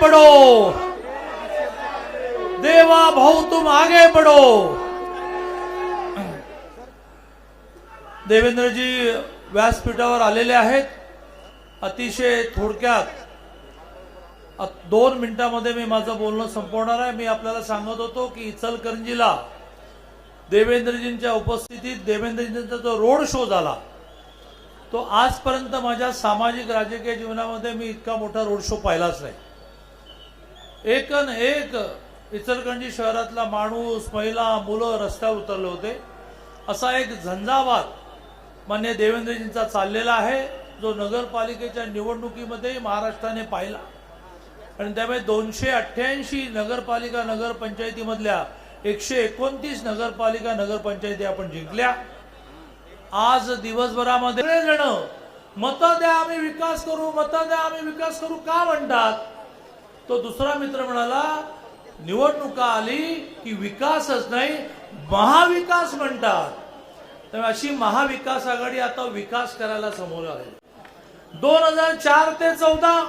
बढ़ो, देवा भाऊ तुम आगे बढ़ो। देवेंद्रजी व्यासपीठावर आलेले आहेत। अतिशय थोडक्यात 2 मिनिटांमध्ये मी माझं बोलणं संपवणार आहे। मी आपल्याला सांगत होतो की इचलकरंजीला देवेंद्रजींच्या उपस्थितीत देवेंद्रजींचा जो रोड शो झाला तो आजपर्यंत माझ्या सामाजिक राजकीय जीवनामध्ये मी इतका मोठा रोड शो पाहिलाच नाही। एकन एक इचलकरंजी शहरातला माणूस, महिला, मुलं रस्त्यावर उतरले होते। असा एक झंझावात मान्य देवेंद्रजींचा चाललेला आहे जो नगरपालिकेच्या निवडणुकीमध्ये महाराष्ट्राने पाहिला आणि त्यामुळे 288 नगरपालिका नगरपंचायतीमधल्या 129 नगरपालिका नगरपंचायती आपण जिंकल्या। आज दिवसभरामध्ये सगळेजण मत द्या आम्ही विकास करू, मत द्या आम्ही विकास करू का म्हणतात। तो दुसरा मित्र म्हणाला निवडणुका आली की विकासच नाही महाविकास म्हणतात। तर अशी महाविकास आघाडी आता विकास करायला समोर आली। 2004 ते 14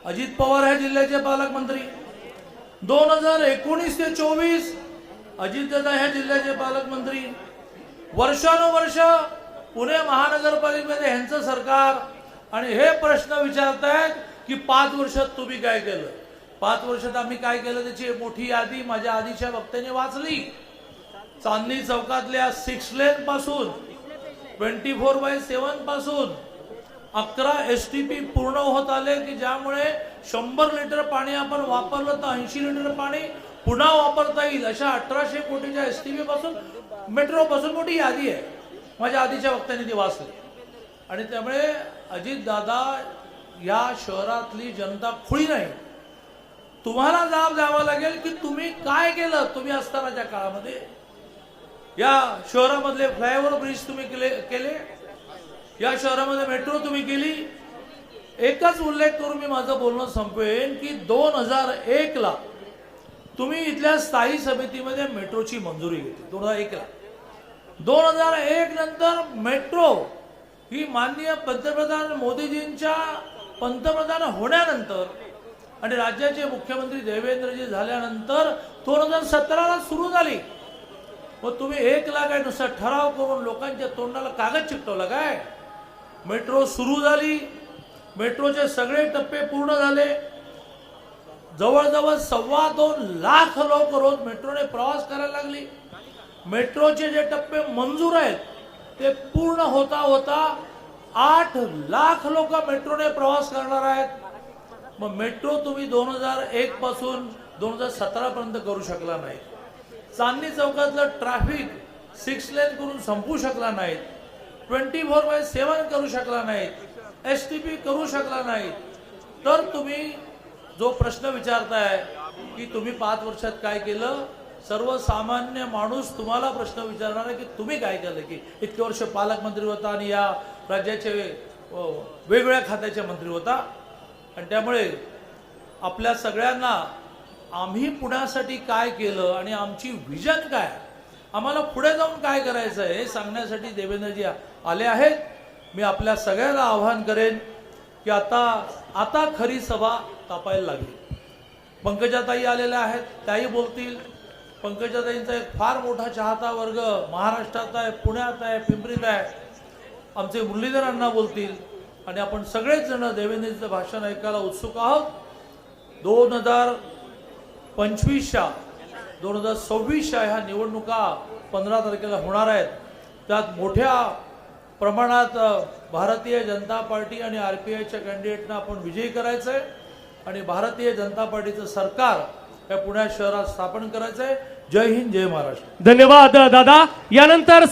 अजित पवार हे जिल्ह्याचे पालकमंत्री, 2019 ते 24 अजितदादा हे जिल्ह्याचे पालकमंत्री, वर्षानुवर्ष पुणे महानगरपालिकेमध्ये यांचं सरकार आणि हे प्रश्न विचारतायत की 5 वर्षात तुम्ही काय केलं। 5 वर्षात आम्ही काय केलं त्याची मोठी यादी माझ्या आधीच्या वक्त्याने वाचली। चांदणी चौकातल्या 6 लेन पासून 24/7 पासून 11 STP पूर्ण होत आले की ज्यामुळे 100 लिटर पाणी आपण वापरलं तर 80 लिटर पाणी पुन्हा वापरता येईल अशा 1800 कोटीच्या STP पासून मेट्रो पासून मोठी यादी आहे। माझ्या आधीच्या वक्त्याने ती वाचली आणि त्यामुळे अजित दादा या शहरातली जनता खुळी नाही। तुम्हाला जबाब द्यावा लागेल की तुम्ही काय केलं। तुम्ही असतानाच्या काळामध्ये या शहरामधले फ्लायओव्हर ब्रिज तुम्ही केले, या शहरामध्ये मेट्रो तुम्ही केली। एकच उल्लेख करून मी माझं बोलणं संपवेन की 2001 ला तुम्ही इथल्या स्थायी समितीमध्ये मेट्रोची मंजुरी घेतली 2001 ला। 2001 नंतर मेट्रो ही माननीय पंतप्रधान मोदीजींच्या पंतप्रधान होण्यानंतर आणि राज्याचे मुख्यमंत्री देवेंद्रजी झाल्यानंतर 2017 ला सुरू झाली। मग तुम्ही 1 ला काय नुसता ठराव करून लोकांच्या तोंडाला कागद चिकटवला काय। मेट्रो सुरू झाली, मेट्रोचे सगळे टप्पे पूर्ण झाले। जवळजवळ 2.25 लाख लोक रोज मेट्रोने प्रवास करायला लागली। मेट्रोचे जे टप्पे मंजूर आहेत ते पूर्ण होता होता 8 लाख लोक मेट्रोने प्रवास करणार आहेत। मग मेट्रो तुम्ही 2001 पासून 2017 पर्यंत करू शकला नाही। चांदणी चौकातलं ट्रॅफिक 6 लेन करून संपू शकला नाहीत, 24/7 करू शकला नाहीत, STP करू शकला नाहीत। तर तुम्ही जो प्रश्न विचारताय की तुम्ही 5 वर्षात काय केलं, सर्वसामान्य माणूस तुम्हाला प्रश्न विचारणार आहे की तुम्ही काय केलं की इतके वर्ष पालकमंत्री होता आणि या राज्याचे वेगवेगळ्या खात्याचे मंत्री होता। आणि त्यामुळे आपल्या सगळ्यांना आम्ही पुण्यासाठी काय केलं आणि आमची विजन काय, आम्हाला पुढे जाऊन काय करायचं आहे हे सांगण्यासाठी देवेंद्रजी आले आहेत। मी आपल्या सगळ्यांना आवाहन करेन की आता खरी सभा तापायला लागली। पंकजाताई आलेल्या आहेत, त्याही बोलतील। पंकजाताईंचा एक फार मोठा चाहता वर्ग महाराष्ट्रात आहे, पुण्यात आहे, पिंपरीत आहे। आमचे मुरलीधर अण्णा बोलतील आणि आपण सगळेच जण देवेंद्रजींचं भाषण ऐकायला उत्सुक आहोत। 2025च्या 2026च्या ह्या निवडणुका 15 तारखेला होणार आहेत। त्यात मोठ्या प्रमाणात भारतीय जनता पार्टी आणि RPIच्या कॅन्डिडेटना आपण विजयी करायचं आहे आणि भारतीय जनता पार्टीचं सरकार या पुणे शहरात स्थापन करायचं आहे। जय हिंद, जय महाराष्ट्र। धन्यवाद दादा। यानंतर